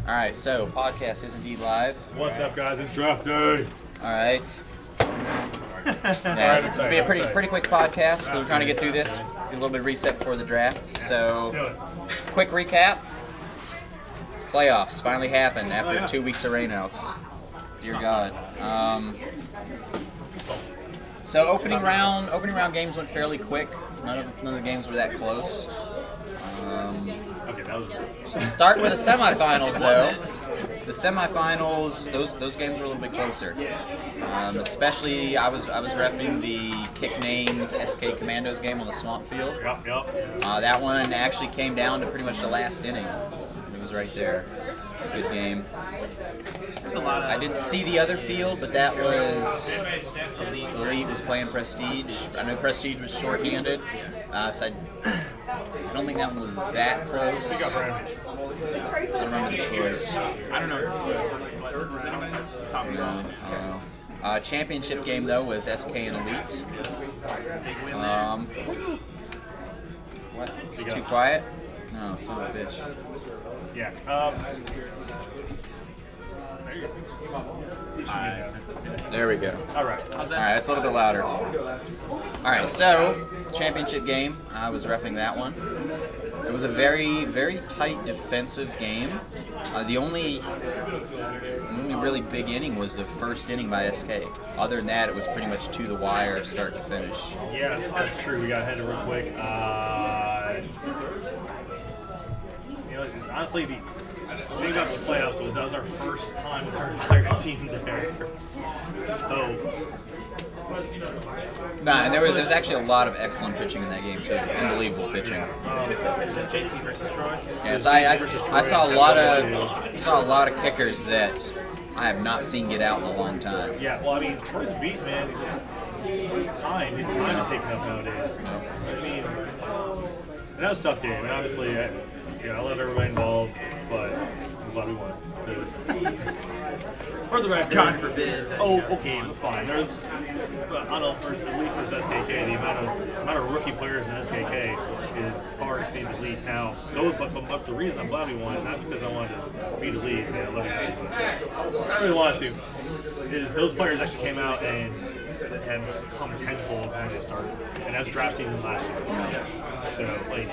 All right, so podcast is indeed live. What's up, guys? It's draft day. All right. Yeah, this will be a pretty quick podcast. We're trying to get through this, get a little bit of reset before the draft. So, quick recap. Playoffs finally happened after 2 weeks of rainouts. Dear God. So opening round games went fairly quick. None of the games were that close. Okay, that was Start with the semifinals, though. The semifinals, those games were a little bit closer. Especially, I was reffing the Kick Names SK Commandos game on the Swamp Field. Yep. That one actually came down to pretty much the last inning. It was right there. It was a good game. I didn't see the other field, but that was Elite was playing Prestige. I know Prestige was shorthanded, so I don't think that one was that close. I don't remember the scores. I don't know the score. Does anyone talk about it? Championship game though was SK and Elite. Big win What? Is it too quiet? No, son of a bitch. Yeah. There we go. All right. All right, it's a little bit louder. All right, so championship game. I was reffing that one. It was a very, very tight defensive game. The only really big inning was the first inning by SK. Other than that, it was pretty much to the wire, start to finish. Yes, that's true. We got ahead real quick. Honestly, the thing about the playoffs was that was our first time with our entire team there. So. And there was actually a lot of excellent pitching in that game too. Unbelievable pitching. JC versus Troy. Yes, I saw a lot of kickers that I have not seen get out in a long time. Yeah, well, I mean, Troy's a beast, man. He's just time. His time is taken up nowadays. I mean, and that was a tough game. And obviously, I love everybody involved, but I'm glad we won. For the record, God forbid. Oh, okay, fine. There's, I don't know, for Elite versus SKK, the amount of rookie players in SKK is far exceeds Elite now. But the reason I'm glad we won, not because I wanted to beat Elite, man, I love you guys, but I really wanted to, is those players actually came out and come tenfold when they started. And that's draft season last year. So, like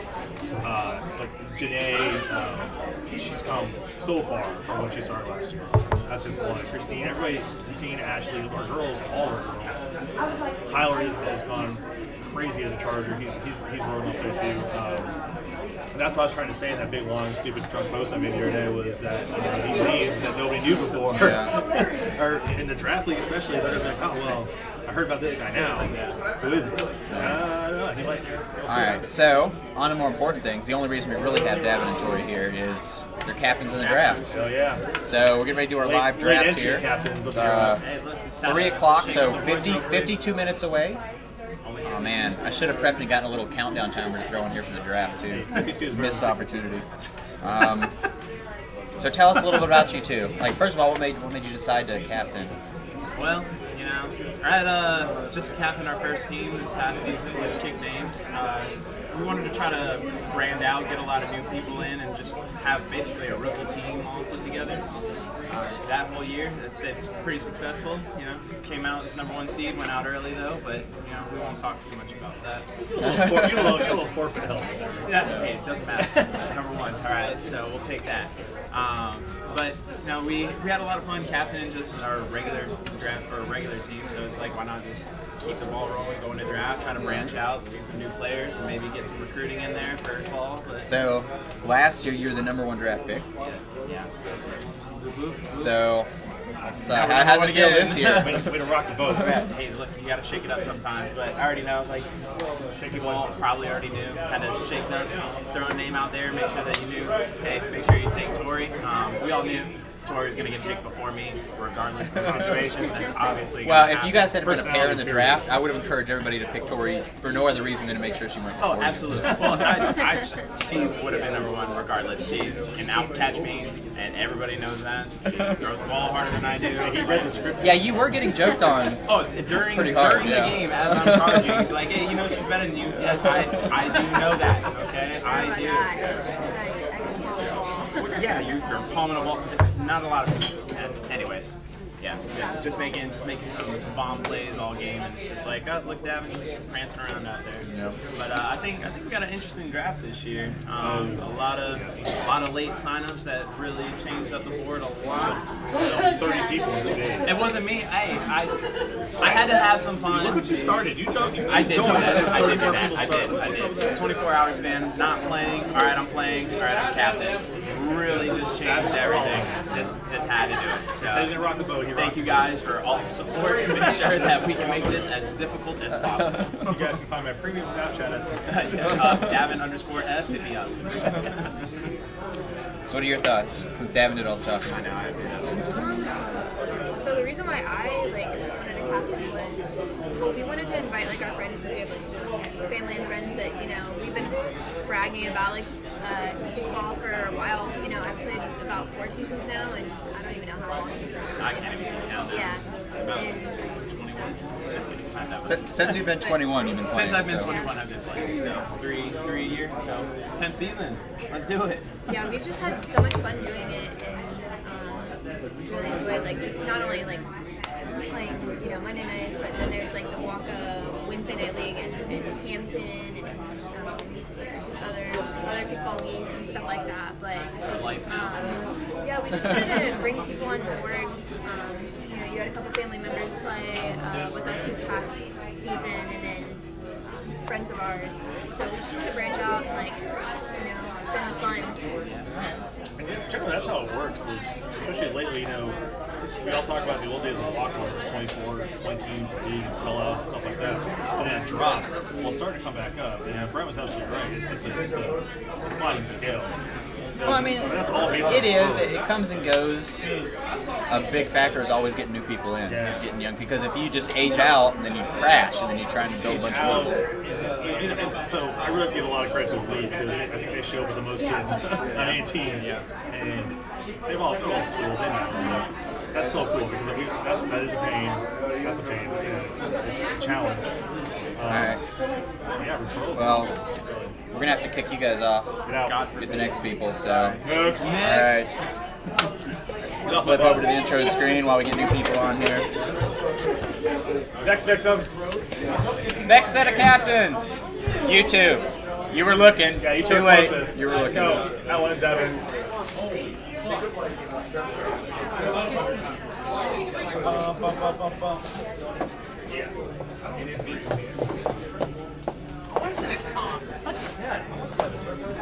Janae, she's come so far from when she started last year. That's just one. Christine, Ashley, our girls, all our girls. Tyler has gone crazy as a Charger. He's rolling up there too. And that's what I was trying to say in that big, long, stupid drunk post I made the other day was that these names that nobody knew before, or in the draft league especially, they're just like, oh, well, I heard about this guy now. Who is he? He might. All right, so on to more important things. The only reason we really have Davin and Tori here is they're captains in the draft. Oh, yeah. So we're getting ready to do our live draft here. Captains. 3 o'clock, so 52 minutes away. Oh man, I should have prepped and gotten a little countdown timer to throw in here for the draft too. 52 is missed opportunity. So tell us a little bit about you two. Like, first of all, what made you decide to captain? Well, I had just captained our first team this past season with Kick Names. We wanted to try to brand out, get a lot of new people in, and just have basically a rookie team all put together. That whole year, it's pretty successful. Came out as #1 seed, went out early though, but we won't talk too much about that. Get a little forfeit help. Yeah, hey, it doesn't matter. #1, all right, so we'll take that. But we had a lot of fun captaining just our regular draft for a regular team. So it's like, why not just keep the ball rolling, go into draft, try to branch out, see some new players, and maybe get some recruiting in there for fall. But so last year you were the #1 draft pick. Yeah. So how's it feel this year? Way to rock the boat. Hey, look, you got to shake it up sometimes. But I already know, people probably already knew. Had to shake it up, throw a name out there, make sure that you knew. Hey, make sure you take Tori. We all knew Tori was going to get picked before me, regardless of the situation. That's obviously well, if you guys had been a pair in the draft, I would have encouraged everybody to pick Tori for no other reason than to make sure she went before. Oh, absolutely. You, so. Well, she would have been #1 regardless. She can out-catch me, and everybody knows that. She throws the ball harder than I do. He read the script. Yeah, you were getting joked on. Oh, during the game as I'm charging, he's like, hey, she's better than you. Yes, I do know that, okay? I do. yeah, you're palming a ball. Not a lot of. Anyways. Yeah, just making some bomb plays all game, and it's just like, oh, look, Davin, he's prancing around out there. Yep. But I think we got an interesting draft this year. A lot of late signups that really changed up the board a lot. 30 people in 2 days. It wasn't me. I had to have some fun. Look what you started. You jumped. I did do that. I did. 24 hours span, not playing. All right, I'm playing. All right, I'm captain. Really just changed everything. Just had to do it. So Says in rock the boat. thank you guys for all the support and make sure that we can make this as difficult as possible. You guys can find my premium Snapchat at Davin_F, hit me up. So what are your thoughts? Since Davin did all the talking. I know, I agree. So the reason why I wanted to captain was we wanted to invite our friends, because we have family and friends that we've been bragging about kickball for a while. I've played about 4 seasons now, and I don't even know how long. I can't even count now. Yeah. And 21. Just kidding. Since you've been 21, you've been playing. Since I've been so. 21, I've been playing. So three a year. So 10th season. Let's do it. yeah, we've just had so much fun doing it, and really enjoyed just not only playing Monday nights, but then there's the Waka Wednesday night league in Hampton, and just other kickball leagues and stuff like that. But life now. yeah, we just wanted to bring people on board. You had a couple family members play with us this past season, and then friends of ours. So we just wanted to branch out and extend the fun. And generally, that's how it works. Especially lately, we all talk about the old days of the locker room, 24, 20 teams, league, and sellouts, stuff like that. And then it dropped. Well, it's starting to come back up. And Brent was absolutely right. It's a sliding scale. So, Well, I mean, that's all based on it is. growth. It comes and goes. A big factor is always getting new people in, Yeah. getting young. Because if you just age out, then you crash, and then you're trying to build a bunch Out. of. And so I really have to give a lot of credit to the league, because I think they show up with the most kids on 18, and they're all school. They know. That's still cool, because that is a pain. That's a pain. It's a challenge. All right. Yeah, referrals. Well, we're gonna have to kick you guys off. Get out. Get the next people. So. Next. All right. Flip over to the intro screen while we get new people on here. Next victims. Next set of captains. You two. You were looking. Yeah, you Too two late. closest. You were Let's looking. go. Ellen, Devin. Yeah. I want to sit next to Tom.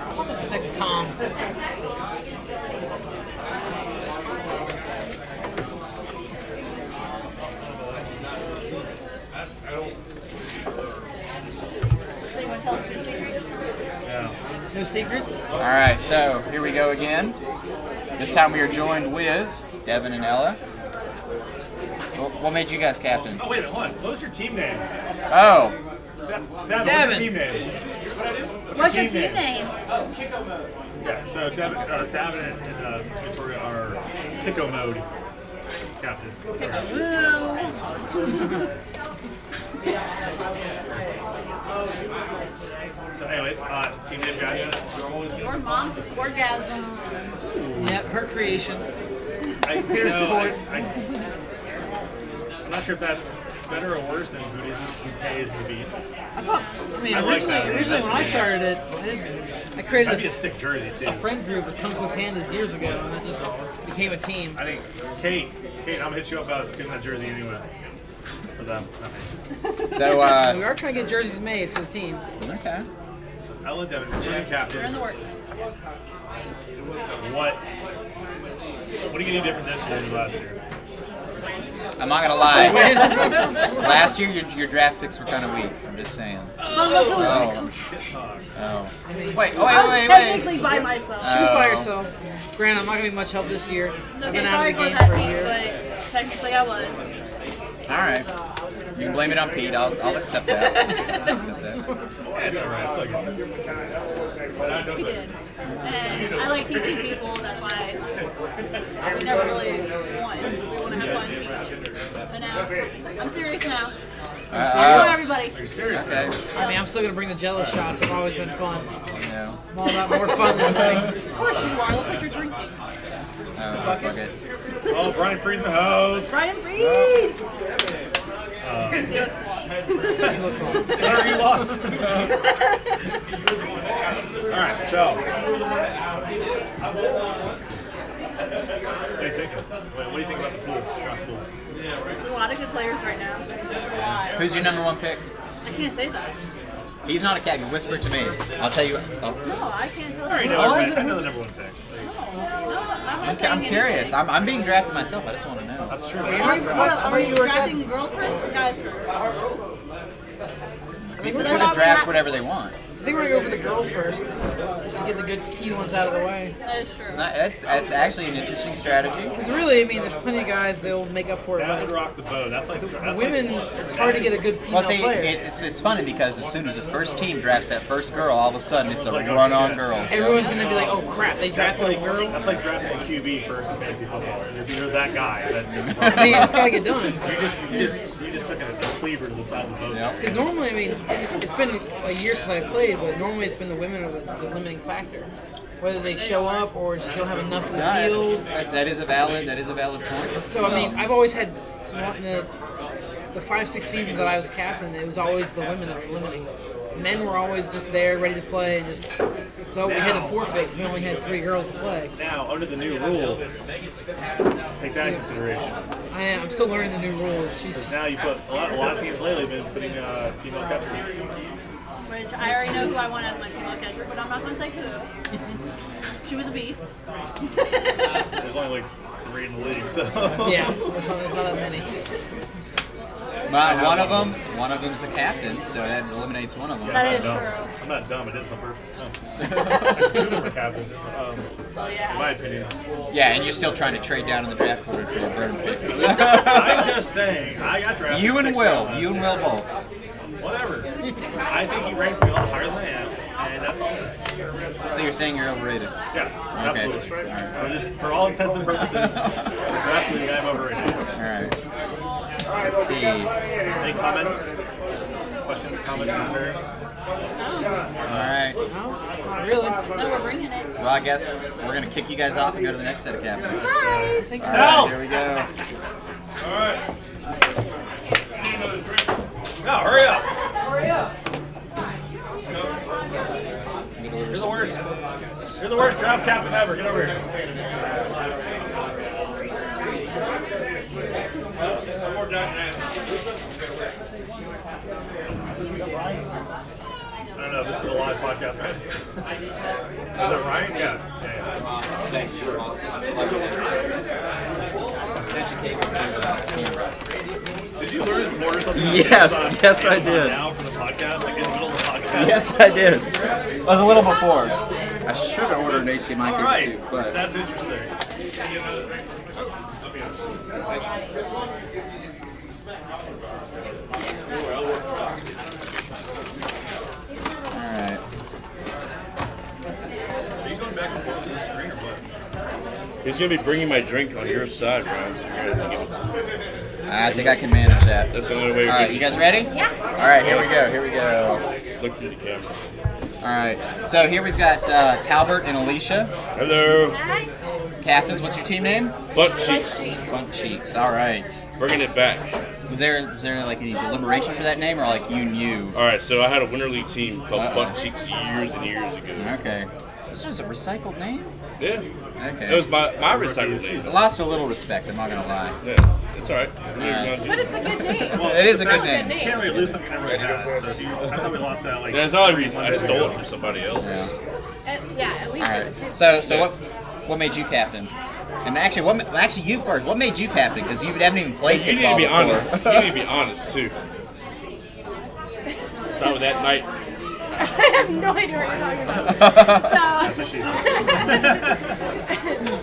I want to sit next to Tom. Yeah. No secrets? All right. So here we go again. This time we are joined with Devin and Ella. So what made you guys captain? Oh, wait a minute, hold on. What was your team name? Oh. Devin, what's Devin. your team name? What's your team name? Yeah, so Devin and Victoria are Pico mode captains. So anyways, team name, guys. Your mom's orgasm. Yep, her creation. Here's support. I'm not sure if that's better or worse than Buddhism, Buddha is the beast. I mean, I like that. originally when I started it, I created That'd be a a sick jersey too. friend group with Kung Fu Pandas years ago, and it just became a team. I think Kate, I'm gonna hit you up about getting that jersey anyway. For them. So We are trying to get jerseys made for the team. okay. So Ella Devin, returning captains. You're in the works. What are you gonna do different this year than last year? I'm not gonna lie. Last year your draft picks were kind of weak. I'm just saying. Oh. Shit talk. Oh. Wait. Wait. I was Wait. technically by myself. She was by Oh. herself. Granted, I'm not going to be much help this year. It's I've okay, been out sorry of the for game that, for a Pete, year. but technically I was. All right. You can blame it on Pete. I'll accept that. I'll accept that. It's alright. It's like We did. And I like teaching people, that's why we never really won. We want to have fun and teach. But now, I'm serious now. I know everybody. buddy. Are you serious? Okay. I mean, I'm still gonna bring the Jello shots. They've always been fun. No. I'm all about more fun than winning. Of course you are. Look what you're drinking. Bucket. Oh, Brian Freed in the house. Brian Freed. He looks lost. Sorry, you lost. All right, so. What are you thinking? What do you think about the pool? A lot of good players right now. A lot. Who's your number one pick? I can't say that. He's not a captain. Whisper it to me. I'll tell you. No, I can't tell I already you. know, Oh, I is it- know the number one pick. I'm curious. I'm being drafted myself. I just want to know. That's true. Are you drafting girls first or guys first? People are gonna draft whatever they want. I think we're gonna go for the girls first, just to get the good key ones out of the way. That is true. It's not. That's actually an interesting strategy. Because really, I mean, there's plenty of guys that'll make up for it. That would But rock the boat. That's like the women, it's hard to get a good female Well, see, player. it's funny because as soon as the first team drafts that first girl, all of a sudden it's a run on girls. Everyone's gonna be like, "Oh crap, they drafted a girl." That's like drafting a QB first in fantasy football. There's either that guy that just I mean, it's gotta get done. you just took a cleaver to the side of the boat. Yep. Because normally, I mean, it's been a year since I played, but normally it's been the women are the limiting factor. Whether they show up or just don't have enough in the field. That is a valid point. So I mean, I've always had the 5-6 seasons that I was captain. It was always the women that were limiting. Men were always just there, ready to play, and just so we had to forfeit because we only had 3 girls to play. Now, under the new rules, take that in consideration. I'm still learning the new rules. Because now you put a lot of teams lately have been putting female catchers. Which I already know who I want as my female catcher, but I'm not going to say who. She was a beast. There's only like 3 in the league, so Yeah, there's not that many. But one of them's a captain, so that eliminates one of them. That is dumb. true. I'm not dumb. I did this on purpose. No. Actually, 2 of them are captains. So In yeah. my opinion. Yeah, and you're still trying to trade down in the draft order for the burn picks. I'm just saying. I got drafted. You and 6th Will. round You and last Will both. year. Whatever. I think he ranks me a lot higher than I am, and that's all I'm saying. So you're saying you're overrated? Yes, Okay. absolutely. For all intents and purposes, exactly, I'm overrated. All right. Let's see. Any comments? Questions, comments, concerns? All right. No, not really. No, we're bringing it. Well, I guess we're gonna kick you guys off and go to the next set of captains. Guys. Thank All you. right, here we go. No, hurry up. Get a little You're the worst. You're the worst job captain ever. Get over here. I don't know. This is a live podcast, man. Is that Ryan? Yeah. Thank you. Awesome. Did you learn to order something? Yes, yes, I Amazon did. Now for the podcast, like in the middle of the podcast. Yes, I did. It was a little before. I should have ordered an HDMI All cable right. too, but That's interesting. all right. Are you going back and forth to the screen or what? He's gonna be bringing my drink on your side, Brian. So you're gonna have to give it to me. I think I can manage that. That's the only way. All right, you guys ready? Yeah. All right, here we go. Here we go. Look through the camera. All right. So here we've got Talbert and Alicia, Hello. captains. What's your team name? Butt cheeks. Front Cheeks. All right. Bringing it back. Was there like any deliberation for that name, or like you knew? All right. So I had a winter league team called Butt Cheeks years and years ago. Okay. This is a recycled name. Yeah. Okay. It was my recycle name. I lost a little respect. I'm not gonna lie. Yeah. It's all right. But it's a good name. It is a good name. You can't really lose something you never had. So if you, I thought we lost that like. That's the only reason I stole it from somebody else. Yeah. Yeah, at least All it was right. his. So what made you captain? And actually you first. What made you captain? Because you haven't even played You need to kickball be before. honest. You need to be honest too. Thought with that night. I have no idea what you're talking about. That's So, what she said.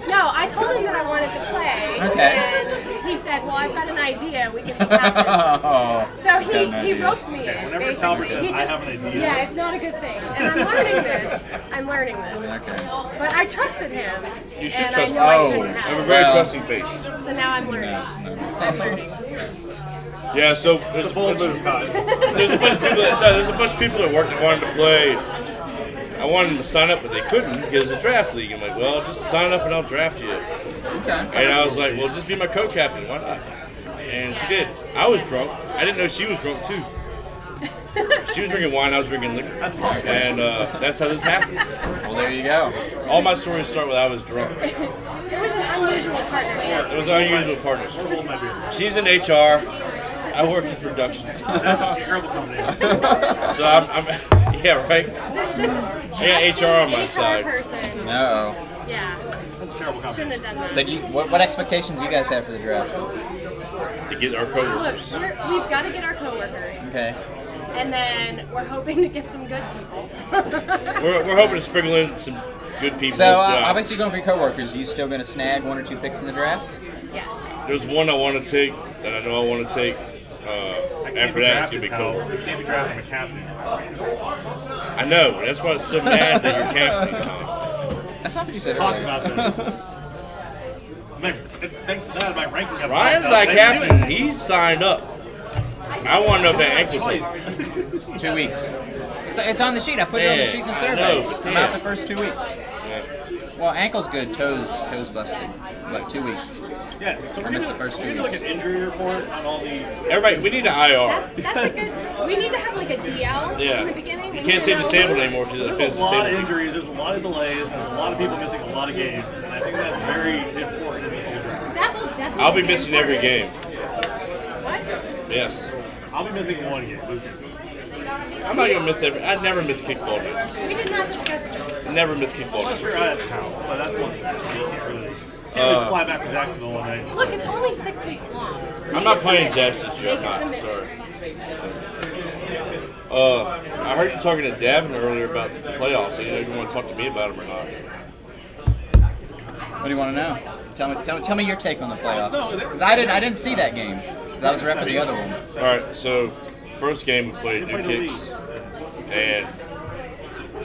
no, I told him that I wanted to play, Okay. and he said, "Well, I've got an idea. We can be captains." Oh, So got an he idea. roped me Okay, in. whenever basically. Talbot says, He "I have an idea." Yeah, it's not a good thing, and I'm learning this. I'm learning this. Okay. But I trusted him, You should and trust I know I me. shouldn't I have a have. very Well- trusting face. So now I'm learning. I'm learning. Yeah. So It's a bold move, Cotton. there's a bunch of people. There's a bunch of people at work that wanted to play. I wanted them to sign up, but they couldn't because of the draft league. I'm like, well, just sign up and I'll draft you. Okay. And I was like, well, just be my co-captain. Why not? And she did. I was drunk. I didn't know she was drunk too. She was drinking wine. I was drinking liquor. That's awesome. And that's how this happened. Well, there you go. All my stories start with I was drunk. It was an unusual partnership. It was an unusual partnership. Hold my beer. She's in HR. I work in production. That's a terrible combination. So I'm yeah, right? Yeah, HR on my HR side. person. No. Yeah. That's a terrible combination. Shouldn't have done that. So, what expectations you guys have for the draft? To get our Look, coworkers. we've got to get our coworkers, Okay. and then we're hoping to get some good people. We're hoping to sprinkle in some good people. So, obviously, going for your coworkers, you still going to snag 1 or 2 picks in the draft? Yes. There's one I want to take that I know I want to take. After that, it's going to be cool. You can't be drafting a captain. I know. That's why it's so mad that you're captain, Tom. That's not what you said Talked earlier. about this. Thanks to that, my ranking got Ryan's bumped up. like captain. He's signed up. I want to know if that ankle's Choice. up. 2 weeks. It's on the sheet. I put it on the sheet in the I survey. know, but I'm damn. out the first 2 weeks. Well, ankle's good. Toes busted. But 2 weeks. Yeah, so I we're missed gonna the first 2 do like weeks. an injury report on all the. Everybody, we need an IR. That's a good. We need to have like a DL Yeah. in the beginning. You can't say disabled anymore because it's There's a lot of disabled. injuries, there's a lot of delays, there's a lot of people missing a lot of games, and I think that's very important in this whole draft. That will definitely. I'll be missing every important. game. What? Yes. I'll be missing one game. I'm not gonna miss every. I never miss kickball games. We did not discuss this. Never miss kickball Unless games. you're out of town, but that's one thing. You can't really fly back to Jacksonville one night. Look, it's only 6 weeks long. I'm not playing Jets this year. Make I'm a not. commitment. Sorry. I heard you talking to Davin earlier about the playoffs. So you want to talk to me about them or not? What do you want to know? Tell me your take on the playoffs. Because I didn't see that game. Because I was repping the other one. All right. So first game we played New Kicks, and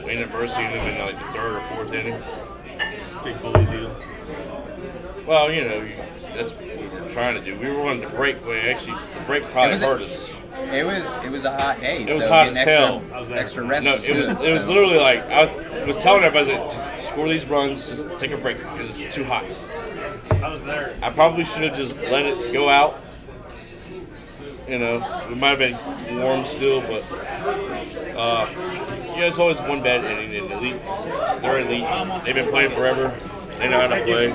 we ended up versing them in like the 3rd or 4th inning. Big bullies you. Well, you know, that's what we were trying to do. We were wanting to break. Well, actually, the break probably hurt us. It was a hot day. It was so hot getting as hell. Extra rest No, was it was good, it was so. literally like I was telling everybody, like, just score these runs, just take a break because it's too hot. I was there. I probably should have just let it go out. You know, it might have been warm still, but it's always one bad inning in the elite. They're elite. They've been playing forever. They know how to play.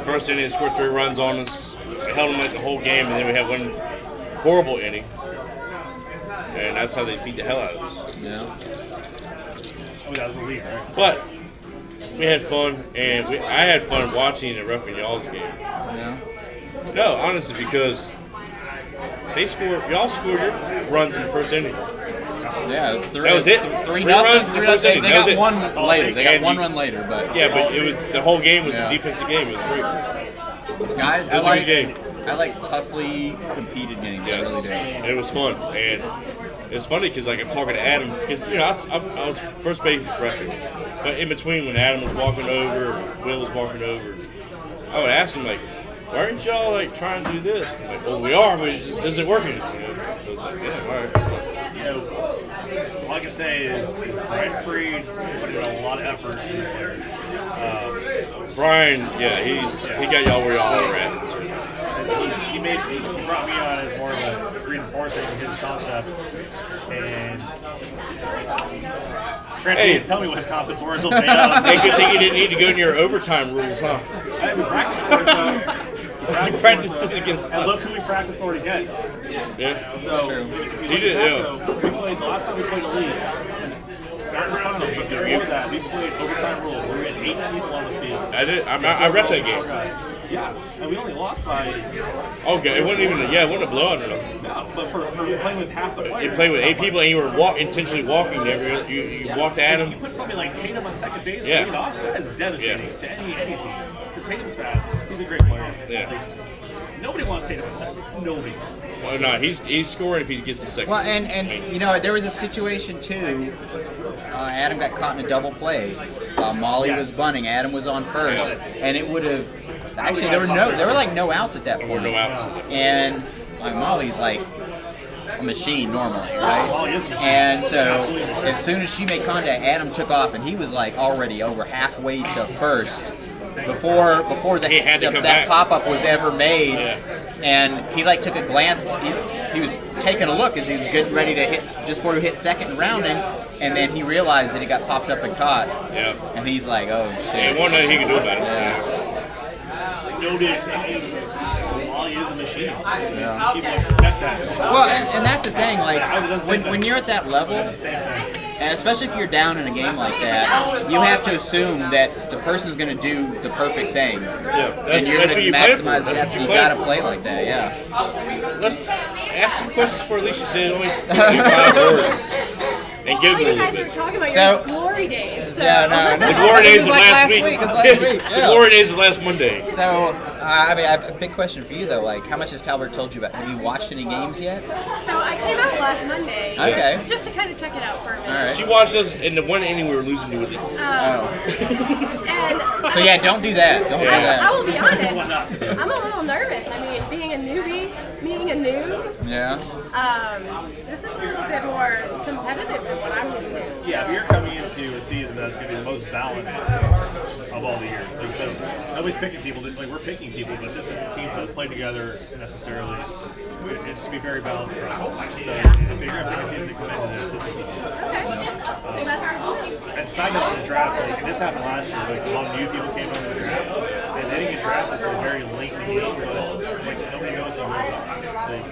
First inning, they scored 3 runs on us. We held them like the whole game, and then we had one horrible inning, and that's how they beat the hell out of us. Yeah. Oh, that was the lead, right? But we had fun, and I had fun watching the Ruffin Y'all's game. Yeah. No, honestly, because y'all scored your runs in the first inning. Yeah. That was it. 3 Three runs in nothing. the first inning. They That was got it. one all it later. takes. They got And one you- run later, but Yeah, but the whole game was Yeah. a defensive game. It was great. I It was a good game. I like toughly competed games. I really do. It was fun, and it's funny because like I'm talking to Adam because I was first base referee, but in between when Adam was walking over, Will was walking over, I would ask him like, "Why aren't y'all like trying to do this?" I'm like, "Well, we are, but it just isn't working." So it's like, "Yeah, all right." You know, all I can say is Brian Freed put in a lot of effort in his players. Brian, he got y'all where y'all are at. He brought me on as more of a reinforcer of his concepts, and granted, he didn't tell me what his concepts were until day of. Hey, good thing you didn't need to go in your overtime rules, huh? Hey, we practiced for it though. You practiced it against And look us. who we practiced for it against. Yeah. So He did, yeah. we played the last time we played the league. Not in the finals, but before that, we played overtime rules where we had 8 people on the field. I did. I ref that 4 game. guys. Yeah, and we only lost by Okay, it wasn't even it wasn't a blowout or nothing. no, but for playing with half the players. You played with 8 people and you were intentionally walking there. You walked at You him. put something like Tatum on second base, Yeah. lead it off. That is devastating Yeah. to any team. Because Tatum's fast. He's a great player. Yeah. Like, nobody wants Tatum on second. Nobody. Oh no, he's scoring if he gets the second. Well, and there was a situation too. Adam got caught in a double play. Molly was bunting. Adam was on first, and it would have. Actually, there were like no outs at that There point. were no outs. And like Molly's like, a machine normally, right? Oh, he is a machine. And so Absolutely a machine. as soon as she made contact, Adam took off, and he was like already over halfway to first before He had to come that back. pop up was ever made. Yeah. And he like took a glance. He was taking a look as he was getting ready to hit just before he hit second and rounding, and then he realized that he got popped up and caught. Yeah. And he's like, oh shit. And one nothing he can do about it. Yeah. Noted. Wally is a machine. People expect that. Well, and that's the thing. Like I would've done the same when thing. you're at that level, Same thing. and especially if you're down in a game like that, you have to assume that the person's going to do the perfect thing, Yeah. and you're That's going what to you play for. maximize. That's That's what you you got to play play like that. Yeah. Let's ask some questions for Alicia. Say always 5 words. And give All her a you little guys bit. are talking about So- your glory days. So. Yeah, no. The glory days of like last week. It was last week. The Yeah. glory days of last Monday. So, I mean, I have a big question for you though. Like, how much has Talbert told you about? Have you watched any games yet? So I came out last Monday. Okay. Just to kind of check it out for a minute. All right. She watched us in the one inning we were losing to it. Oh. And So yeah, don't do that. Don't do I that. will be honest. I'm a little nervous. I mean, being a newbie, being a noob, Yeah. this is a little bit more competitive than what I'm used to. Yeah, but you're coming into a season that's going to be the most balanced of all the years. Like, so nobody's picking people. Like, we're picking people, but this isn't teams that play together necessarily. It should be very balanced across the board. So if you're going to pick a season to come into this is the Okay. So that's And side note on the draft, like, and this happened last year, like, a lot of new people came into the draft, and they didn't get drafted until very late in the game, but, like, nobody knows who goes up. Like,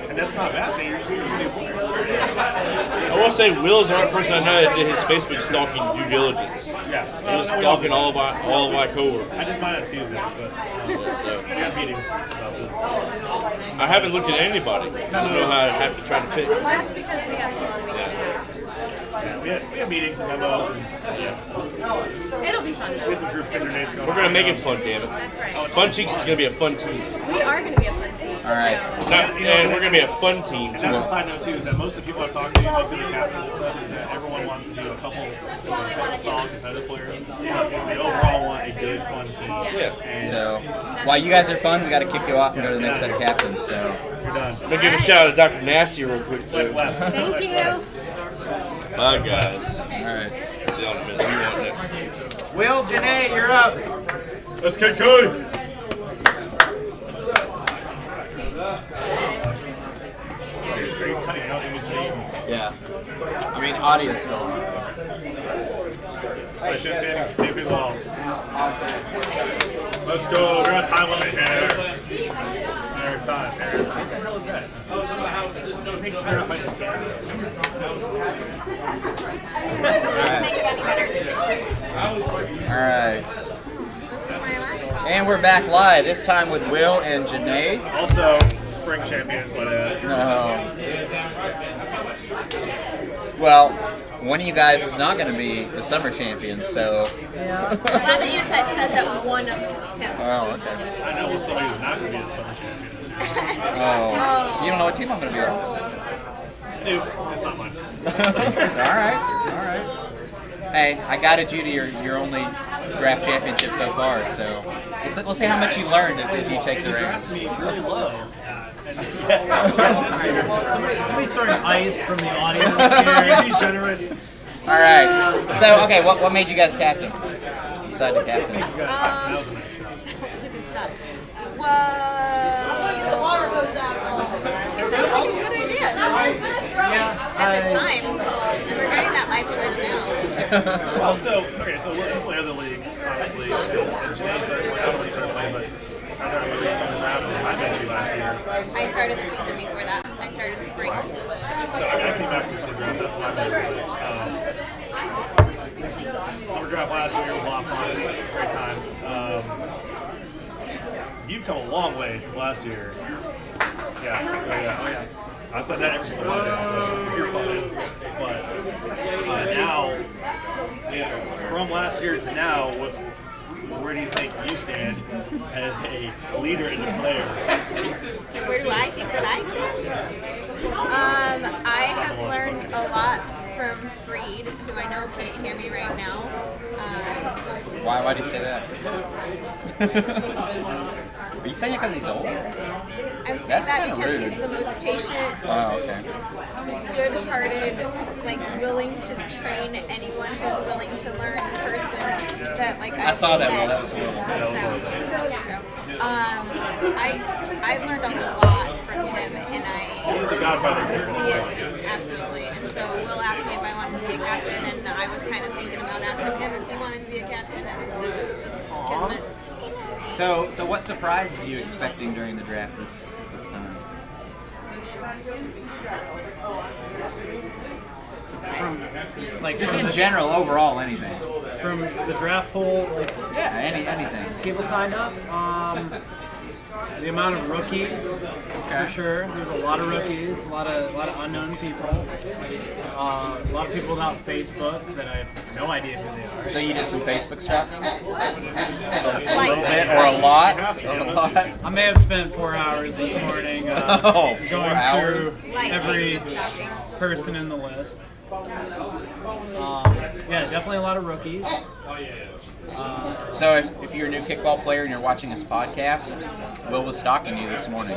and that's not a bad thing, you're just a new player. I will say, Will's the only person I know that did his Facebook stalking due diligence. Yeah. He was stalking all of my coworkers. I did mine on Tuesday, but So we have meetings about this. I haven't looked at anybody. I don't know how I have to try to pick. well, that's because we have a long weekend. Yeah, we have meetings and memos, and yeah, It'll be fun we though. have some group Tinder dates going on. We're gonna make it fun, damn it. That's right. Fun Cheeks is gonna be a fun team. We are going to be a fun team. All right. So. And we're gonna be a fun team And too. that's a side note too, is that most of the people I've talked to, most of the captains and stuff, is that everyone wants to do a couple solid competitive players. They overall want a good, fun team. Yeah. And So, while you guys are fun, we got to kick you off and go to the next set of captains. So, we're done. I'm gonna give a shout out to Dr. Nasty real quick. Swipe So. left. Thank Swipe you. left. Bye, guys. all right. See y'all in a minute. Who you want next? Will, Janae, you're up. Let's get good. Are you cutting out in between? Yeah. I mean, audio still. So I shouldn't say anything stupid. Well, let's go. We're on time limit here. There, time. There. What the hell is that? It makes me up my Make it any better. All right. This is my last. And we're back live, this time with Will and Janae. Also, spring champions, like that. Well, one of you guys is not going to be the summer champions, so. I'm glad that you said that one of him. Oh, okay. I know somebody who's not going to be the summer champion this year. Oh. You don't know what team I'm going to be on? Nope, it's not mine. All right. Hey, I guided you to your only draft championship so far, so we'll see how much you learned as you take the reins. Me really low. Somebody's throwing ice from the audience here. Degenerates. All right. So, okay, what made you guys captain? You decided to captain. That was a nice shot. Well, the water goes out. It sounds like a good idea. At the time, and regarding that life choice now. Well, so we're in play other leagues, obviously. And Janae started playing. I don't know when you started playing, but I don't remember you started draft when I met you last year. I started the season before that. I started in spring. So I came back from summer draft. That's when I met you. Summer draft last year was a lot of fun. Great time. You've come a long way since last year. Yeah. Oh yeah. I've said that every single Monday, so you're fun. But now, from last year to now, where do you think you stand as a leader and a player? Where do I think that I stand? I have learned a lot from Freed, who I know can't hear me right now. Why do you say that? you saying it because he's old? I'm saying That's that kinda because rude. he's the most patient, Oh, okay. good-hearted, like willing to train anyone who's willing to learn person that like I saw that met. one. That was horrible. I've learned a lot from him, and He's the godfather of kickball. he is absolutely. And so Will asked me if I wanted to be a captain, and I was kind of thinking about asking him if he wanted to be a captain, and so it's just kismet. So what surprises are you expecting during the draft this time? Just in general, overall, anything. From the draft pool, like Yeah, anything. people signed up. The amount of rookies, for sure. There's a lot of rookies, a lot of unknown people. A lot of people without Facebook that I have no idea who they are. So you did some Facebook stuff? A Like, little bit, or a lot? Yeah, Or a lot? I may have spent 4 hours this morning Oh, 4 going hours? through like every Facebook stalking. person in the list. Yeah, definitely a lot of rookies. So if you're a new kickball player and you're watching this podcast, Will was stalking you this morning.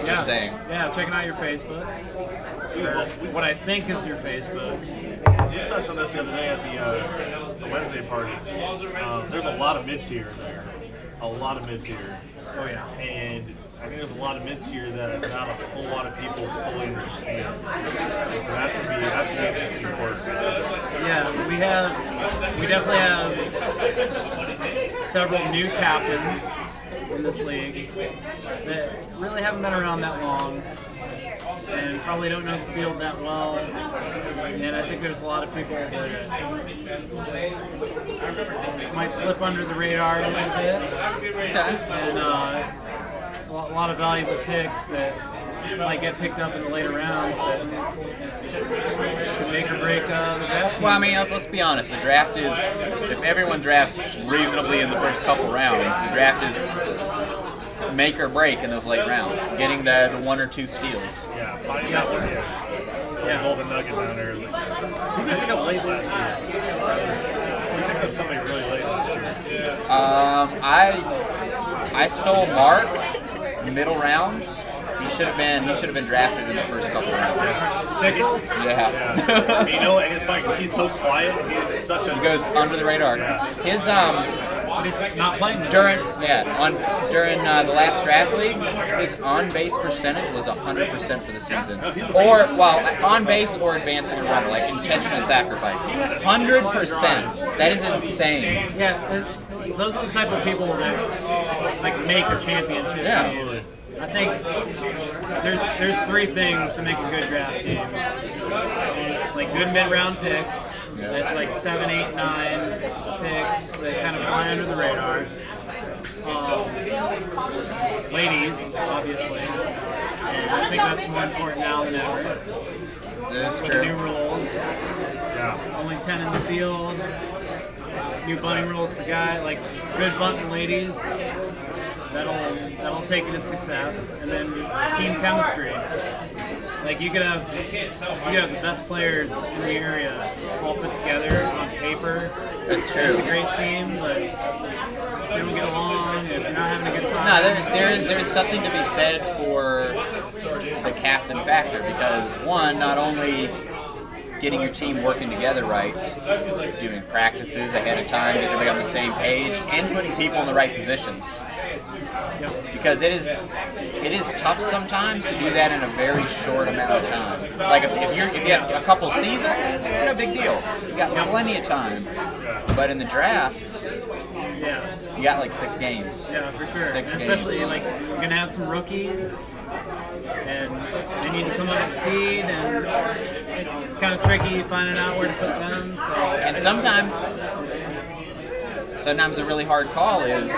Just saying. Yeah, checking out your Facebook. Or what I think is your Facebook. You touched on this the other day at the Wednesday party. There's a lot of mid-tier there. A lot of mid-tier. Oh yeah. And I think there's a lot of mid-tier that not a whole lot of people fully understand. And so that's gonna be interesting work. Yeah, we definitely have several new captains in this league that really haven't been around that long and probably don't know the field that well. And I think there's a lot of people that might slip under the radar a little bit. And a lot of valuable picks that might get picked up in the later rounds that could make or break the draft team. Well, I mean, let's be honest. The draft is, if everyone drafts reasonably in the first couple rounds, the draft is make or break in those late rounds. Getting the 1 or 2 steals. Yeah, finding out what golden nugget down there. Who picked up late last year? We picked up somebody really late last year. I stole Mark middle rounds. He should have been drafted in the first couple rounds. Stickles? Yeah. You know, and it's funny because he's so quiet. He's such a. He goes under the radar. His But he's not playing this during the last draft league, his on base percentage was 100% for the season, or on base or advancing a runner, like intentional sacrifice, 100%. That is insane. Yeah, and those are the type of people that like make a championship Yeah. team. I think there's 3 things to make a good draft team. Like good mid-round picks, at like 7, 8, 9 picks that kind of fly under the radar. Ladies, obviously. And I think that's more important now than ever. That is With the new true. rules. Only 10 in the field. New bunting rules for guys, like good bunting ladies. That'll take you to success. And then team chemistry. Like you could have the best players in the area all put together on paper. That's true. It's a great team, but if they don't get along, if you're not having a good time. No, there's something to be said for the captain factor, because one, not only getting your team working together right, doing practices ahead of time, getting everybody on the same page, and putting people in the right positions. Because it is tough sometimes to do that in a very short amount of time. Like if you have a couple seasons, no big deal. You got plenty of time. But in the drafts, you got like 6 games. Yeah, for sure. 6 Especially games. like you're gonna have some rookies, and they need to come up to speed, and it's kind of tricky finding out where to put them. So. And sometimes a really hard call is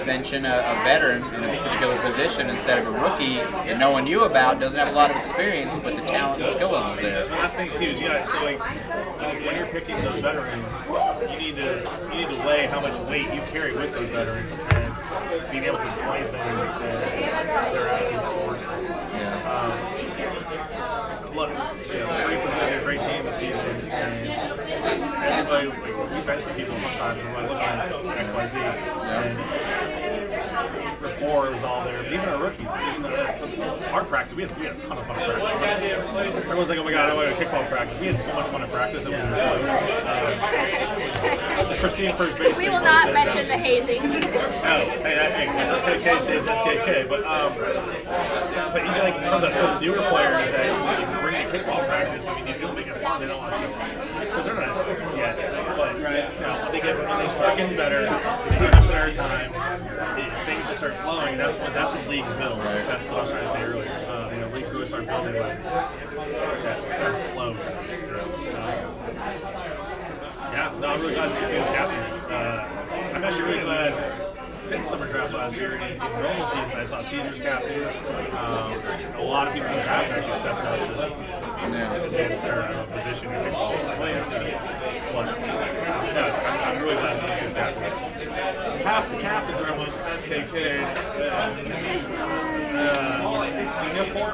benching a veteran in a particular position instead of a rookie that no one knew about, doesn't have a lot of experience, but the talent and skill level's there. The last thing too is when you're picking those veterans, you need to weigh how much weight you carry with those veterans and being able to explain things and their attitude towards them. Look, we've been a great team this season, and everybody, we bench some people sometimes, and we're looking at X, Y, Z, and we're or it was all there. But even our rookies, our practice, we had a ton of fun at practice. Everyone's like, oh my god, I want to go kickball practice. We had so much fun at practice. It was Christine first base. We will not mention the hazing. No, hey, SKK stays SKK. But even like for the newer players that you bring to kickball practice, I mean, you don't make it fun. They don't want to because they're not yet. But when they start getting better, they start having a better time. Things just start flowing. That's what leagues build. Right? That's what I was trying to say earlier. Leagues really start building with that flow. Yeah, no, I'm really glad to see Kansas captains. I'm actually really glad since summer draft last year in normal season I saw Caesar's captain. A lot of people in the draft actually stepped up to advance their position in kickball. I'm really glad to see Caesar's captains. Half the captains are almost SKKs. We have four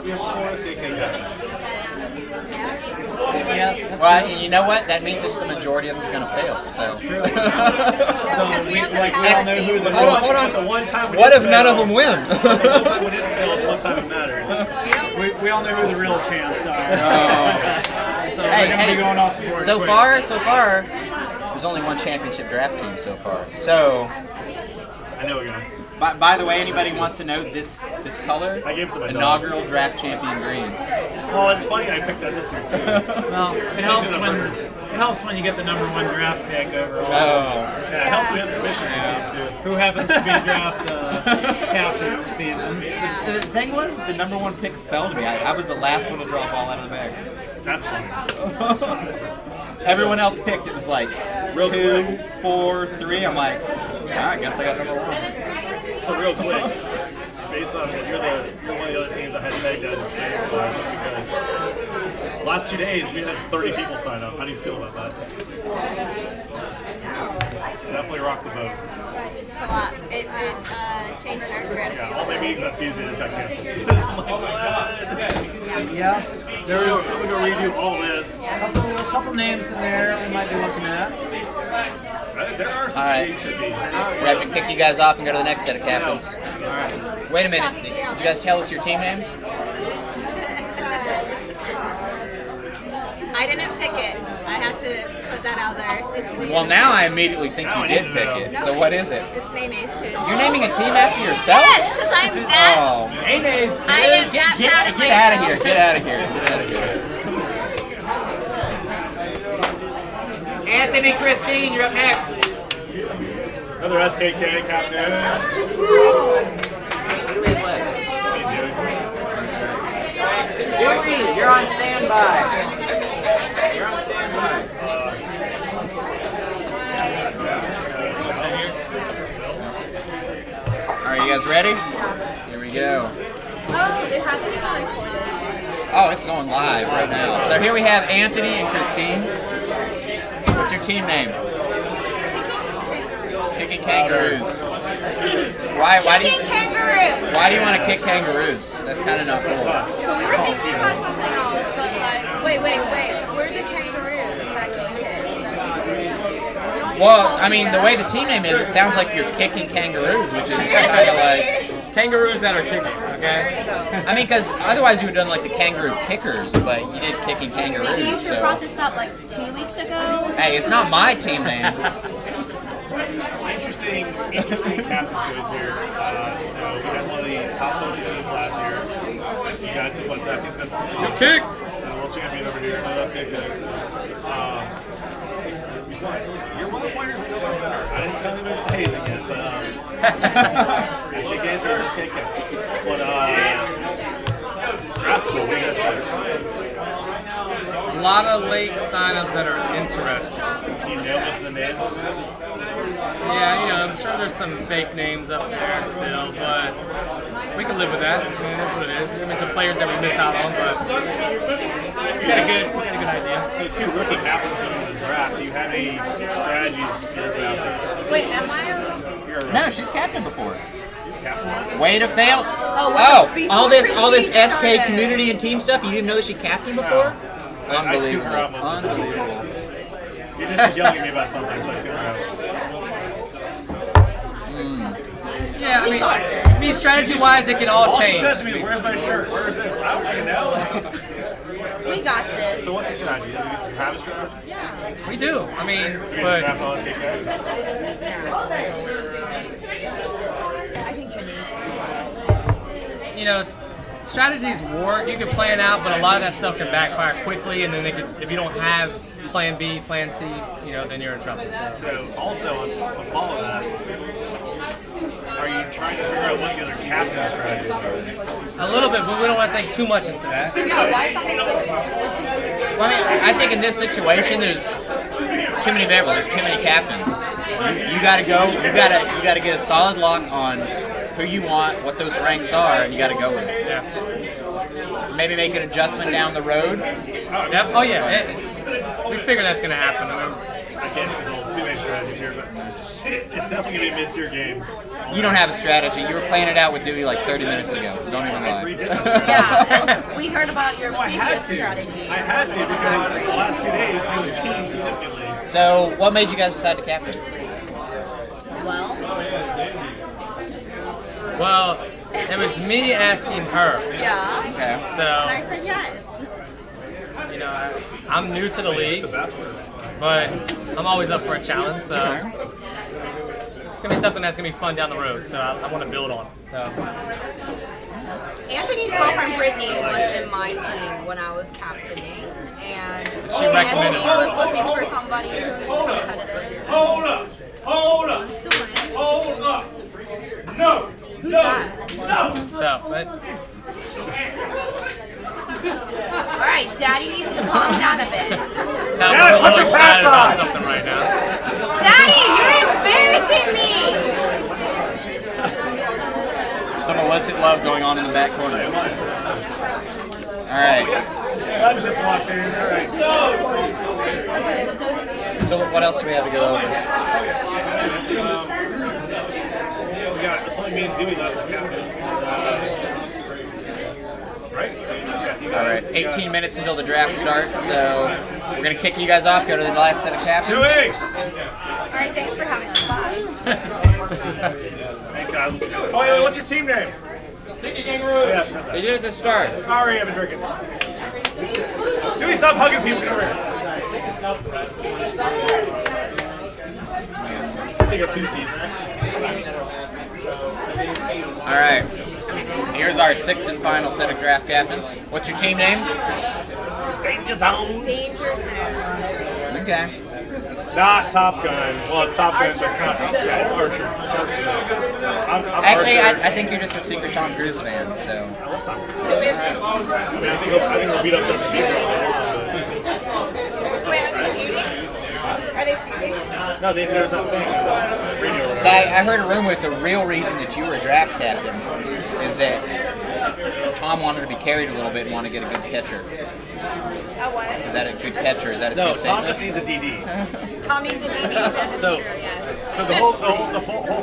SKK captains. Yeah. Well, and you know what? That means just the majority of them is going to fail. So. So we all know who the Hold on. The one time What if none of them win? one time we didn't fail is one time it mattered. we all know who the real champs are. So we're gonna be going off the board So quick. far, there's only one championship draft team so far. So. I know we're gonna. By the way, anybody wants to know this color? I gave it to my dog. Inaugural draft champion green. Oh, it's funny. I picked that this year too. Well, it helps when you get the number 1 draft pick overall. Yeah, it helps we have the commissioner too. Who happens to be draft captain this season? The thing was, the number 1 pick fell to me. I was the last one to draw a ball out of the bag. That's funny. Everyone else picked. It was like 2, 4, 3. I'm like, I guess I got number 1. So real quick, based on you're one of the other teams that had pegged as experience-wise, just because the last 2 days we had 30 people sign up. How do you feel about that? Definitely rock the boat. It's a lot. It changed our strategy. Yeah, all my meetings on Tuesday just got canceled. I'm like, oh my god. Yeah. We're going to redo all this. A couple names in there we might be looking at. There are some All right. you should be. We have to kick you guys off and go to the next set of captains. All right. Wait a minute. Did you guys tell us your team name? I didn't pick it. I have to put that out there. It's Well, now I immediately think you did pick it. So what is it? It's Nene's kid. You're naming a team after yourself? Yes, because I'm that. Oh, Nene's I am that proud of get out of myself. here. Get out of here. Get out of here. Anthony, Christine, you're up next. Another SKK captain. Who do we have left? Dewey, you're on standby. You're on standby. Are you guys ready? Here we go. Oh, it hasn't even recorded. Oh, it's going live right now. So here we have Anthony and Christine. What's your team name? Kicking Kangaroos. Why do you Kangaroo. Why do you want to kick kangaroos? That's kind of not cool. So we were thinking about something else, but like, wait. We're the kangaroos that can kick. Well, I mean, the way the team name is, it sounds like you're kicking kangaroos, which is kind of like. Kangaroos that are kicking, okay? I mean, because otherwise you would have done like the kangaroo kickers, but you did kicking Maybe you kangaroos. should have brought So, this up like 2 weeks ago. hey, it's not my team name. Interesting captain choice here. So we had one of the top social teams last year. You guys took 1 second. Best position. Kicks! World champion over here. No, that's good kicks. You're one of the pointers that goes on better. I didn't tell you about the hazing yet, but SKK is SKK. But draft pool, what do you guys think? A lot of late signups that are interesting. Do you know most of the names? Yeah, I'm sure there's some fake names up there still, but we can live with that. I mean, that's what it is. There's gonna be some players that we miss out on, but we got a good idea. So it's 2 rookie captains going into the draft. Do you have any strategies you're going out there? Wait, am I? No, she's captain before. Captain? Way to fail. Oh, all this Christine SK started. community and team stuff. You didn't know that she captained before? I tune her out most of the time. Unbelievable. You're just yelling at me about something, so I tune her out. Yeah, I mean, mean, strategy-wise, it can all All she change. says to me is, "Where's my shirt? Where is this?" I don't even know. We got this. So what's your strategy? Do you have a strategy? Yeah. We do. I mean, You guys but draft all this kick guys? I think Janae's. you know, strategies work. You can plan out, but a lot of that stuff can backfire quickly, and then if you don't have plan B, plan C, then you're in trouble. So also on all of that, are you trying to figure out what the other captain strategies are? A little bit, but we don't want to think too much into that. Well, I mean, I think in this situation, there's too many variables. There's too many captains. You got to go. You got to get a solid lock on who you want, what those ranks are, and you got to go with it. Yeah. Maybe make an adjustment down the road. Yep. Oh yeah. We figure that's gonna happen. I mean, I can't control too many strategies here, but it's definitely gonna be a mid-tier game. You don't have a strategy. You were playing it out with Dewey like 30 minutes ago. Don't even lie. Yeah, and we heard about your I had previous to. strategy. I had to because the last 2 days they changed significantly. So, what made you guys decide to captain? well, it was me asking her. Yeah. Okay. And So, I said yes. I'm new to the league, but I'm always up for a challenge. So it's gonna be something that's gonna be fun down the road. So I want to build on. So Anthony's girlfriend Brittany was in my team when I was captaining, and She recommended Anthony was looking for somebody who's competitive. Hold up! Hold up! Wants to win. Hold up! No! Who's that? so but All right, Daddy needs to calm down a bit. Tom's Dad, a put little your excited pants about on. something right now. Daddy, you're embarrassing me. Some illicit love going on in the back corner. All right. Sponge just walked in. All right. So, what else do we have to go over? It's only me and Dewey left as captains. Right? All right. 18 minutes until the draft starts, so we're going to kick you guys off, go to the last set of captains. Dewey! All right, thanks for having us. Bye. Thanks, guys. Oh, yeah, what's your team name? Yeah, They did it at the start. sorry, I've been drinking. Dewey, stop hugging people. Come over here. Take up 2 seats. All right. Here's our 6th and final set of draft captains. What's your team name? Danger zone. Okay. Not Top Gun. Well, it's Top Gun, but it's not. Yeah, it's Archer. I'm Actually, Archer. I think you're just a secret Tom Cruise fan, so. I mean, I think we'll beat up Justin Bieber all day Are they feuding? long. No, there's that thing. Radio or So whatever. I heard a rumor that the real reason that you were a draft captain is that Tom wanted to be carried a little bit and wanted to get a good catcher. A what? Is that a good catcher? Is that a No, true Tom statement? just needs a DD. Tom needs a DD. That is So- true, yes. So the whole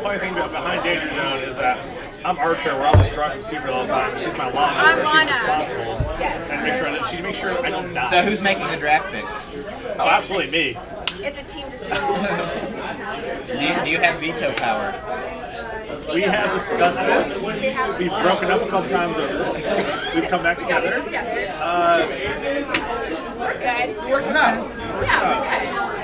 funny thing behind Danger Zone is that I'm Archer. We're always drunk and stupid all the time. She's my lawn I'm She's Lana. responsible. Yes. And make sure that she makes sure I don't die. So who's making the draft picks? Oh, absolutely me. It's a team decision. Do you have veto power? We have discussed this. We've broken up a couple times over this. We've come back together. We're good. Working out. Yeah, we're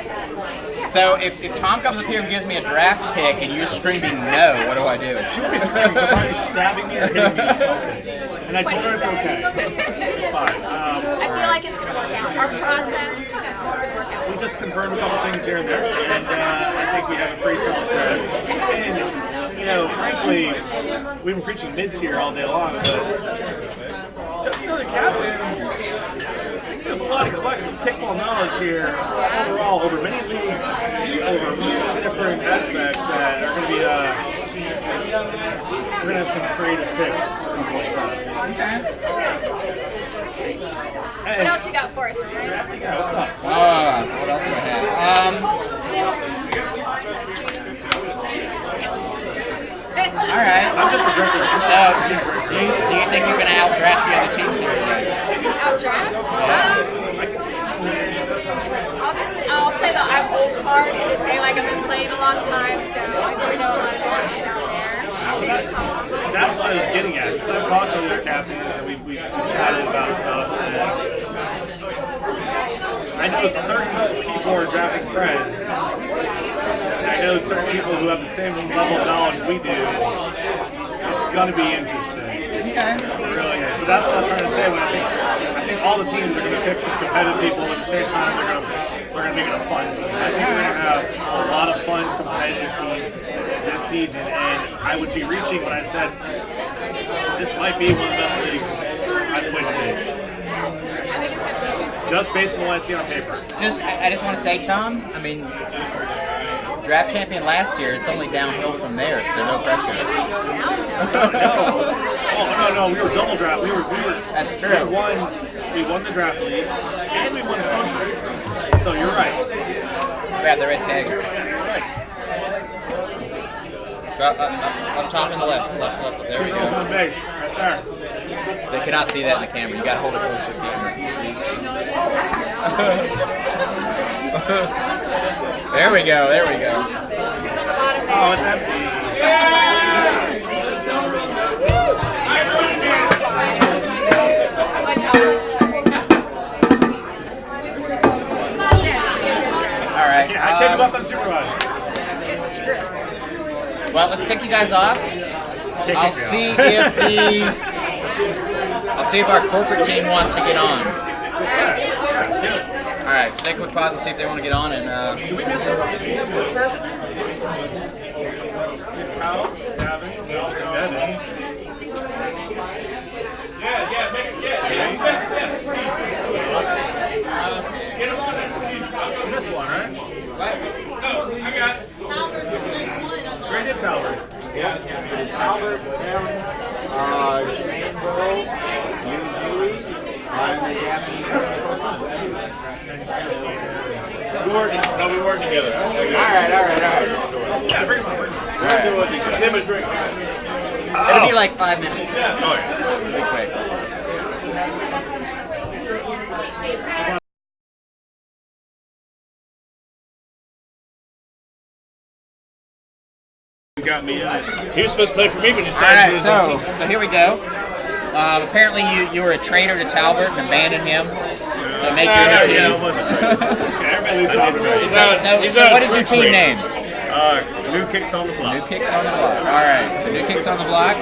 good. So if Tom comes up here and gives me a draft pick and you're screaming no, what do I do? She won't be screaming. She'll probably be stabbing me or hitting me with something. And I told her it's okay. It's fine. I feel like it's going to work out. Our process is going to work out. We just confirmed a couple things here and there, and I think we have a pretty solid strategy. And, frankly, we've been preaching mid-tier all day long, but the captain, there's a lot of collective kickball knowledge here overall over many leagues, over many different aspects that are going to be, we're going to have some creative picks at some point in time. What else you got for us, right? Yeah, what's up? What else do I have? All right. I'm just a drinker. So, do you think you're going to outdraft the other teams here today? Outdraft? I'll play the I'm old card and say like I've been playing a long time, so I do know a lot of cards out there. That's talked to the other captains and we chatted about stuff. And I know certain people are drafting friends. And I know certain people who have the same level of knowledge we do. It's going to be interesting. Okay. It really is. But that's what I'm trying to say. When I think all the teams are going to pick some competitive people, and at the same time they're going to make it a fun team. I think we're going to have a lot of fun competitive teams this season, and I would be reaching when I said this might be one of the best leagues I've played in. Just based on what I see on paper. I just want to say, Tom, I mean, draft champion last year, it's only downhill from there, so no pressure. No, we were double draft. We were. That's true. We won the draft league, and we won the social league. So you're right. Grab the red tag. Right. Up top and the left. There we Two girls go. on base, right there. They cannot see that in the camera. You gotta hold it close to the camera. There we go. Oh, it's empty. All right. I can't go up unsupervised. Well, let's kick you guys off. I'll see if our corporate team wants to get on. That's good. All right, so take a quick pause and see if they want to get on. And Did we miss this person? Tal, Davin, Devin. You missed one, right? Where did Talbert? Yeah, Talbot, Aaron, Jermaine Burrow, you, Julie, and the Japanese We work together. All right. Yeah, bring him on. Give him a drink. it'll be like 5 minutes. Oh, yeah. Be quick. Got me. He was supposed to play for me, but he All decided right, to do his own team. so here we go. Apparently, you were a traitor to Talbot and abandoned him to make your new team. Everybody leaves Talbot. So what is your team name? New Kicks on the Block. New Kicks on the Block. All right, so New Kicks on the Block.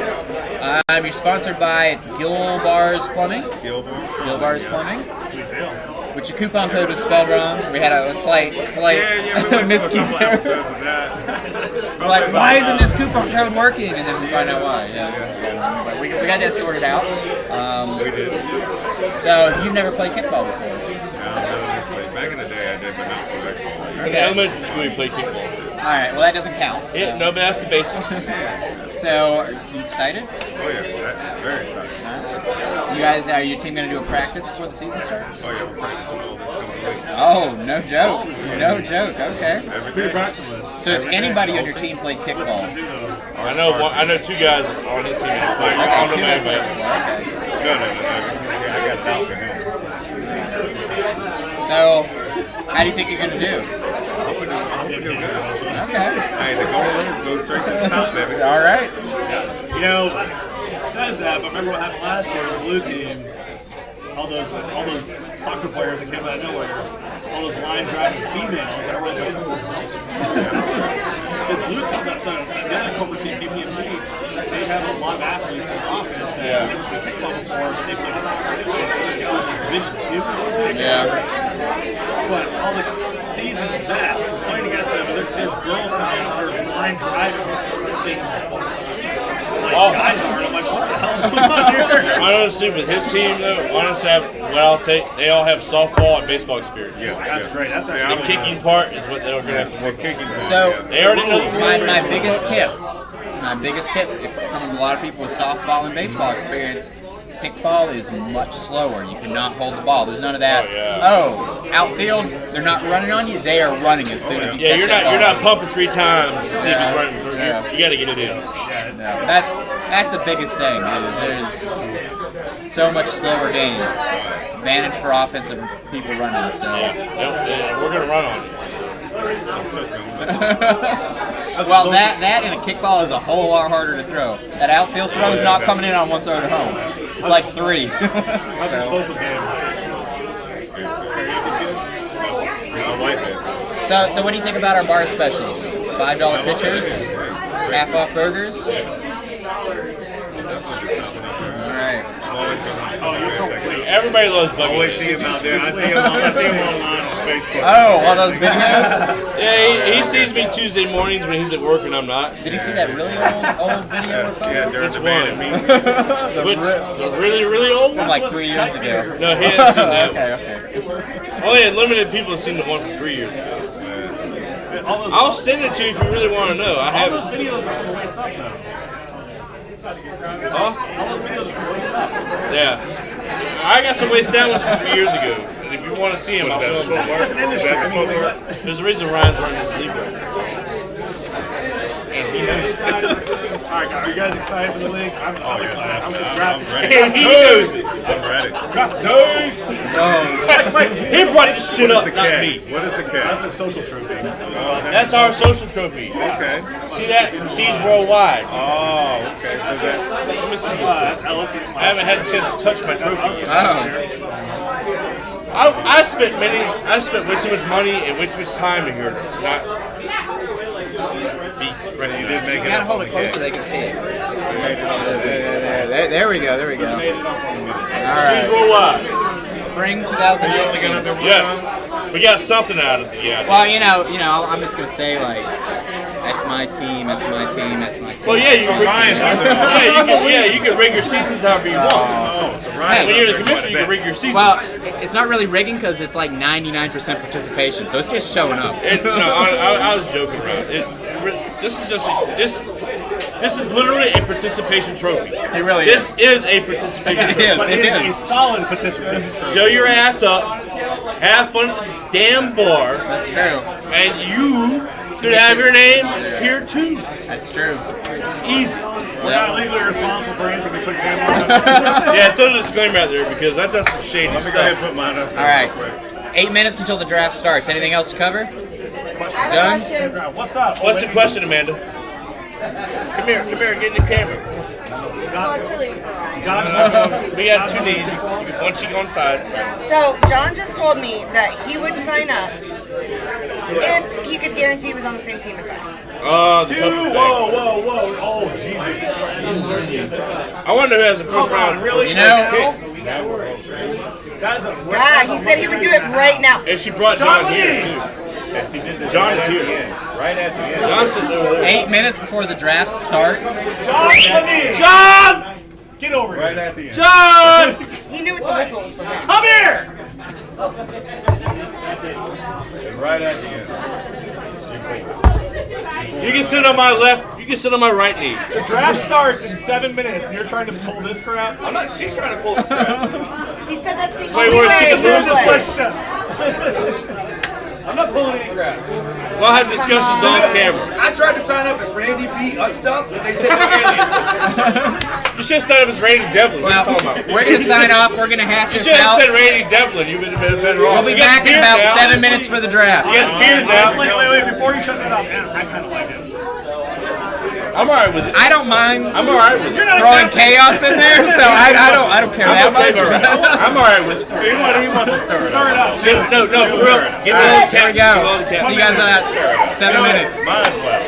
You're sponsored by Gilbar's Plumbing. Gilbar's Plumbing. Sweet deal. Which your coupon code was spelled wrong. We had a slight miscue there. We're like, why isn't this coupon code working? And then we find out why. Yeah, but we got that sorted out. So you've never played kickball before? Back in the day, I did, but not professionally. In elementary school, we played kickball. All right, well that doesn't count. So. Yeah, no, but that's the basics. So, are you excited? Oh yeah, very excited. You guys, are your team going to do a practice before the season starts? Oh yeah, we're practicing all this coming week. Oh, no joke. No joke. Okay. Who you practicing with? So has anybody on your team played kickball? I know two guys on his team that play. I don't know anybody. Okay. No. I got it out for him. So, how do you think you're going to do? I'm gonna do good. Okay. Hey, the goal is go straight to the top, baby. All right. You know, it says that, but remember what happened last year with the blue team? All those soccer players that came out of nowhere, all those line driving females. Everyone's like, the other corporate team, KPMG, they have a lot of athletes in offense that never played kickball before, but they played soccer. It was like Division 2 or something. Yeah. But all the seasoned vets were playing against them. There's girls coming out there line driving things like guys are. I'm like, what the hell's going on here? Honestly, with his team, though, they all have softball and baseball experience. Yeah, That's great. That's The actually kicking part is what they're going to have to work on. So, They already know the my rules. biggest tip, from a lot of people with softball and baseball experience, kickball is much slower. You cannot hold the ball. There's none of that. Outfield, they're not running on you. They are running as soon as you catch you're that not ball. pumping 3 times to see if he's running through. Yeah. You got to get it in. No, that's the biggest thing. Is there's so much slower game. Advantage for offensive people running. So Yeah, we're going to run on it. Well, that and a kickball is a whole lot harder to throw. That outfield throw is not coming in on one throw to home. It's like 3. How's your social game? My wife is. So what do you think about our bar specials? $5 pitchers, half off burgers. All right. Everybody loves I Buggy. always see him out there. I see him online on Facebook. Oh, all those videos? Yeah, he sees me Tuesday mornings when he's at work and I'm not. Did he see that really old video or photo? Yeah, during Which the man one? meeting. The really, really old From one? like 3 years ago. No, he hasn't seen that Okay. one. Only limited people have seen the one from 3 years ago. I'll send it to you if you really want to know. I All have those videos are from the waist up now. Huh? All those videos are from the waist up. Yeah. I got some waist down ones from 3 years ago. And if you want to see them, I'll show them. There's a reason Ryan's wearing his sleeper. Alright, are you guys excited for the league? I'm excited. I'm just I'm drafting. ready. And he knows it. I'm ready. He brought this shit up, The not cat. me. What is the That's cat? a social trophy. That's our social trophy. Okay. See that? Prestige worldwide. Oh, okay. So that. Let me see this That's stuff. LSU. I haven't had a chance to touch my trophy. Oh. I've spent way too much money and way too much time in here. Not be ready. You didn't make You it gotta up hold on it the close so cat. they can see it. You made it up on the cat. There we go. All Prestige right. worldwide. Spring 2018. Yes. We got something out of it. Yeah. Well, you know, I'm just gonna say like, that's my team. That's my team. That's my team. Well, yeah, you can you can rig your seasons however you want. Oh, so Ryan. When you're the commissioner, you can rig your seasons. Well, it's not really rigging because it's like 99% participation, so it's just showing up. I was joking around. This is just this is literally a participation trophy. It really This is. is a participation It trophy. is. But It it is a is. solid participation trophy. Show your ass up, have fun at the damn bar, That's true. and you could have your name here too. That's true. It's easy. We're not legally responsible for anything we put down. Yeah, throw the disclaimer out there because I've done some shady Let me go ahead and stuff. put mine up. All right. 8 minutes until the draft starts. Anything else to cover? Done? What's up? What's the question, Amanda? Come here, get in the camera. We got 2 knees, one cheek on side. So John just told me that he would sign up if he could guarantee he was on the same team as I. The Two. couple thing. Whoa. Oh, Jesus. I wonder who has the first round. Really? You know, That's a Yeah, he said he would do it right now. And she brought John here too. Yes, he did this John is right at here. the end. Right at the end. John's sitting over there. 8 minutes before the draft starts. John! Get over Right here. at the end. John! He knew what the whistle was for him. Come here. Right at the end. You can sit on my left. You can sit on my right knee. The draft starts in 7 minutes, and you're trying to pull this crap. I'm not. She's trying to pull this crap. He said that's the Wait, only we're way sick he of would losing play. I'm not pulling any crap. We'll have discussions off camera. I tried to sign up as Randy P. Stuff, but they said no aliases. You should have signed up as Randy Devlin. What are you Well, talking about? we're going to sign off. We're going to hash You this should have out. said Randy Devlin. You would have been better off. We'll be You got back in beard about now. 7 minutes for the draft. You got beard Honestly, now. wait, before you shut that off, man, I kind of like it. I'm alright with it. I don't mind I'm alright with it. throwing chaos in there, so I don't care that much. I'm alright with it. He wants to stir it Start it up, dude. No, for real. Give me all the Here we cap. Give me all go. the cap. See you guys in 7 minutes. Might as well.